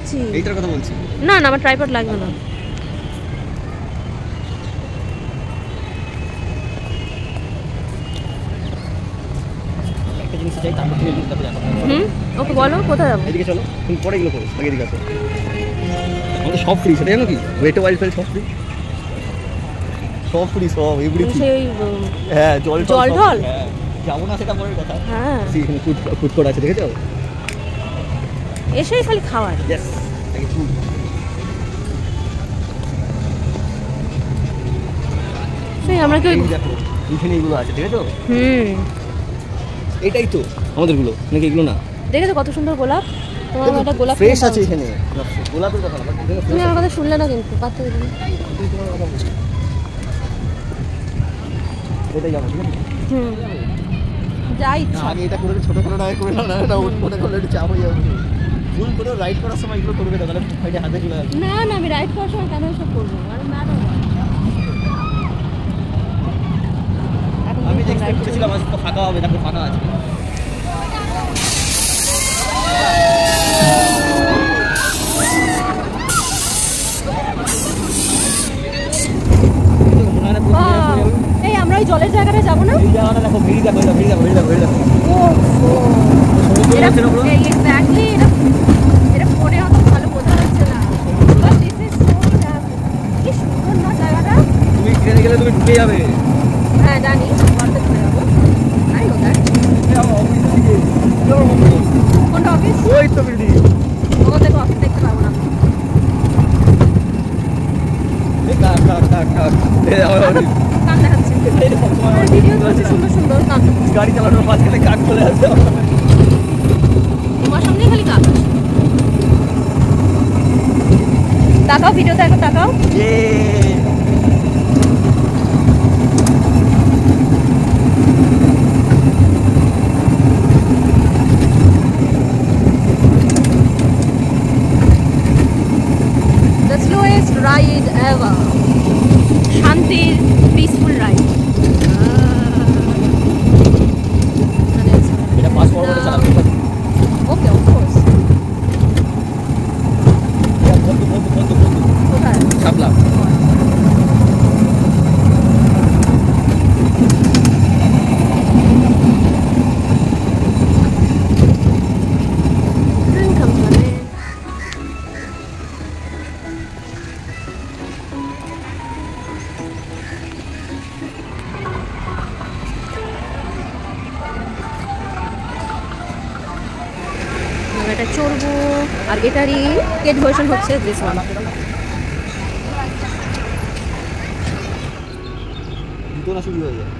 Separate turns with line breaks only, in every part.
করছি।
এইটার কথা বলছি।
না না, আমার ট্রাইপড লাগবে না।
একটা জিনিস চাই, তারপর তুমি এদিকে যাবে।
ওকে বলো কোথায় যাবো।
এদিকে চলো, তুমি পরে এগুলো করো, আগে এদিকে আসো। আমাদের সব ফ্রি, সেটা জানো কি? ওয়েট ওয়াইল্ড ফেল সব ফ্রি, সব ফ্রি, সব এভরিথিং।
সেই
হ্যাঁ, জল
ঢল।
হ্যাঁ, যাবো না সেটা পরের কথা।
হ্যাঁ,
এখানে ফুড কোর্ট আছে, দেখেছো?
এসেই খালি খাওয়ার।
ইয়েস, আগে ফুড।
সেই আমরা কি
দেখো এখানে এগুলো আছে, দেখেছো?
হুম,
এটাই তো আমাদেরগুলো, নাকি এগুলো না?
দেখেছো কত সুন্দর গোলাপ। তোমার একটা গোলাপ
ফ্রেশ আছে এখানে, গোলাপের কথা না,
তুমি আমার কথা শুনলে না কিন্তু পাত্তা দিলে না।
এটাই যাবো, ঠিক আছে?
হুম, যাই ইচ্ছা।
আগে এটা করে ছোট করে না করে না, এটা মনে করলে একটু চাপ হয়ে যাবে। ফুল করে রাইড করার সময় এগুলো করবে না, তাহলে ফাইডে হাতে চলে আসবে।
না না, আমি রাইড করার সময় কেন এসব করবো? আরে ম্যাডাম,
আমি যে এক্সপেক্ট করেছিলাম আজ তো ফাঁকা হবে, দেখো ফাঁকা আছে।
এই আমরা ওই জলের জায়গাটা যাবো না?
এই জায়গাটা দেখো, ভিড় দেখো, ভিড় দেখো, ভিড় দেখো, ভিড় দেখো।
এক্স্যাক্টলি, এটা ফোনে অত ভালো বোঝা যাচ্ছে না। বাট দিস ইজ সো কি সুন্দর না জায়গাটা।
তুমি ট্রেনে গেলে তুমি ঢুকে যাবে।
হ্যাঁ জানি, বলতে চলে যাবো। I know that. কোনটা অফিস?
ওই তো বিল্ডিং।
ওদের অফিস দেখতে পাবো না।
কাক কাক কাক কাক,
কান দেখাচ্ছে। ভিডিও করছে সুন্দর সুন্দর কান।
গাড়ি চালানোর মাঝখানে কাক চলে আসে।
তোমার সামনে খালি কান। তাকাও, ভিডিওতে একবার তাকাও। The slowest ride ever. শান্তির peaceful ride.
এটা পাস ফরওয়ার্ড করে চালাতে হবে।
Okay, of course. কোথায়?
শাপলা।
Drink comes my man. এটা চড়বো, আর এটারই পেড ভার্সন হচ্ছে দিস ওয়ান।
দুটো না শুরু হয়ে যায়।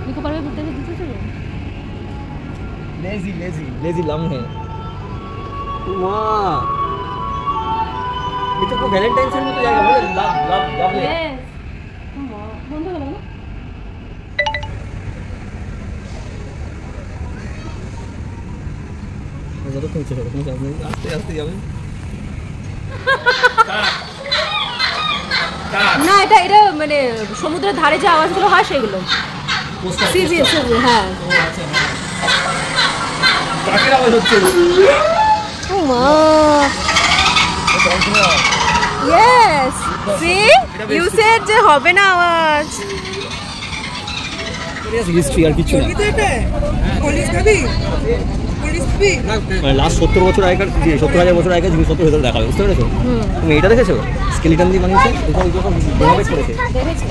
নিকো পারবে ঘুরতে দিতে চলো।
लेजी लेजी लेजी लम है। वाह, ये तो वैलेंटाइन से में तो जाएगा, बोले लव लव लव ले।
यस, বন্ধ হলো না?
যত খুঁজছে সব তুমি যাবে, আস্তে আস্তে যাবে।
না এটা এটা মানে সমুদ্রের ধারে যে আওয়াজগুলো হয় সেগুলো। সিজি সিজি, হ্যাঁ।
কাকের আওয়াজ হচ্ছে।
ও মা, ইয়েস, সি ইউ সেড যে হবে না আওয়াজ।
হিস্ট্রি আর কিছু না।
पुलिस का भी पुलिस भी
মানে লাস্ট 70 বছর আগেকার, 70,000 বছর আগেকার জিনিসপত্র ভেতরে দেখা হবে, বুঝতে পেরেছো? তুমি এটা দেখেছো? স্কেলিটন দিয়ে বানিয়েছে, ডেকোরেট করেছে।
দেখেছি।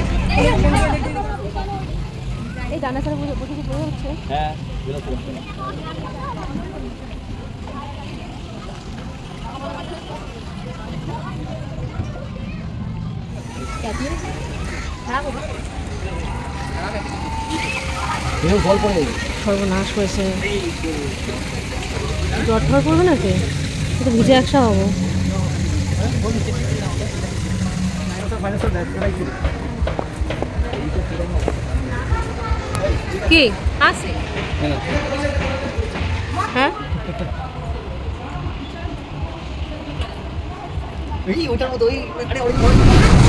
এই ডানা ছাড়া বসে বসে পড়ে হচ্ছে।
হ্যাঁ, জল পড়ে যাবে।
সর্বনাশ হয়েছে। জ্বর ঠর করবে নাকি? একটু ভিজে একসা হবো। কি আছে? হ্যাঁ,
ওইটার মতো ওই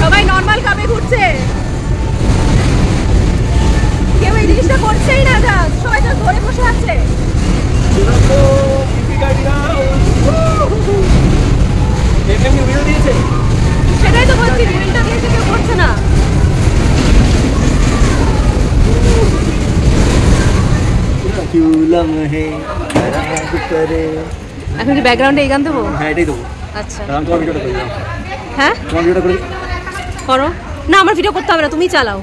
সবাই নর্মাল কাপে ঘুরছে, কেউ এই জিনিসটা করছেই না। যা সবাই তো ধরে বসে আছে।
হে রাগ করে।
এখন কি ব্যাকগ্রাউন্ডে এই গান দেবো?
হ্যাঁ এটাই দেবো।
আচ্ছা
আমি তোমার ভিডিওটা করি না,
হ্যাঁ
তোমার ভিডিওটা করি।
করো না, আমার ভিডিও করতে হবে না, তুমি চালাও।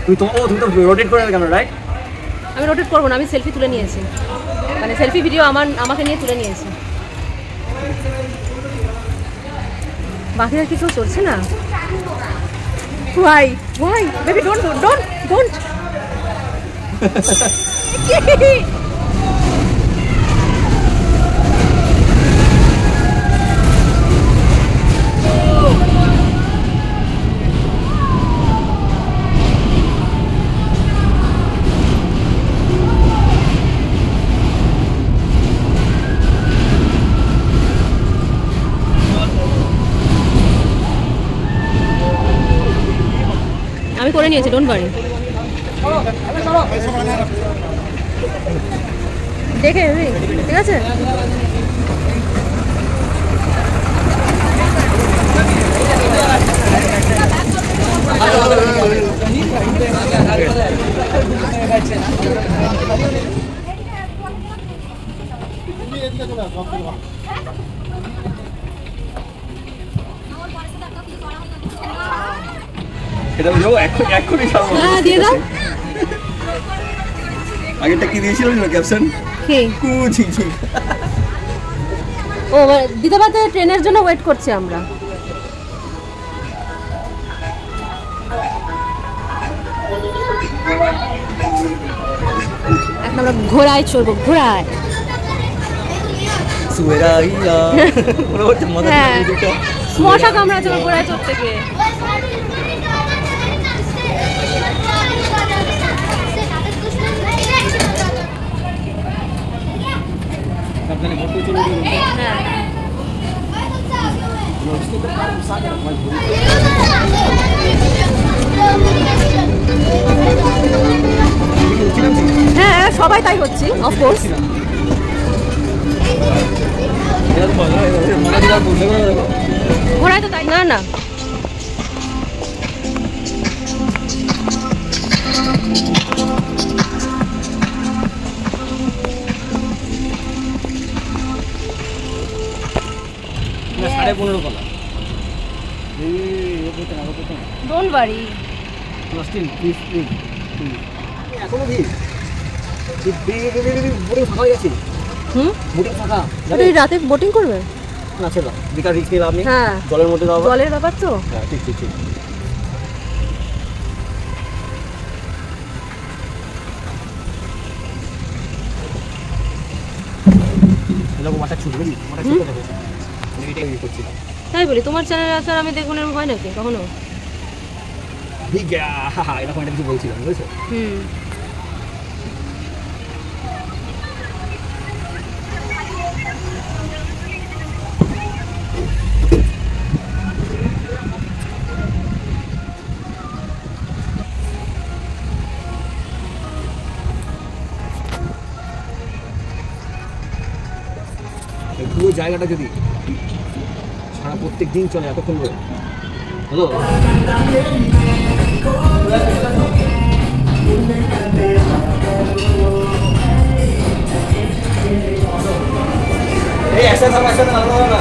তুমি তো রোটেট করে ক্যামেরা, রাইট?
আমি রোটেট করবো না, আমি সেলফি তুলে নিয়েছি, মানে সেলফি ভিডিও আমাকে নিয়ে তুলে নিয়েছি। বাকি আর কি কেউ চলছে না? ওয়াই বেবি ডোন্ট আমি করে নিয়েছি, ডোন্ট ওয়ারি। দেখে ঠিক আছে।
এটা এক্ষুনি ছাড়বো।
হ্যাঁ দিয়ে দাও।
আগেরটা কি দিয়েছিল ক্যাপশন?
কি
কুচি।
ও দিদাবাতে ট্রেনের জন্য ওয়েট করছি আমরা। এখন আমরা ঘোড়ায় চড়বো, ঘোড়ায়।
সুয়েরাইয়া ওরা হচ্ছে মজা
হ্যাঁ
করে
মশা কামড়াচ্ছে আমার ঘোড়ায় চড়তে গিয়ে। হ্যাঁ হ্যাঁ সবাই তাই হচ্ছি, অফকোর্স। ঘোড়ায় তো তাই না না।
সাড়ে 15 কলা।
Don't worry.
এখনো ভিড় বোটিং ফাঁকা হয়ে গেছে। বোটিং ফাঁকা।
তুই রাতে বোটিং করবে?
না ছেড়ে বেকার রিস্ক নিলাম আমি।
হ্যাঁ
জলের মধ্যে যাওয়া।
জলের ব্যাপার তো।
হ্যাঁ ঠিক। মাথা ছুটবে মাথা ছুটতে থাকে। এটাই ইয়ে করছিলাম।
তাই বলি তোমার চ্যানেল আছে আর আমি দেখবো না, হয় নাকি কখনো?
এরকম একটা কিছু বলছিলাম, বুঝেছো? পুরো জায়গাটা যদি সারা প্রত্যেক দিন চলে এতক্ষণ ধরে, হ্যালো এই একসাথে না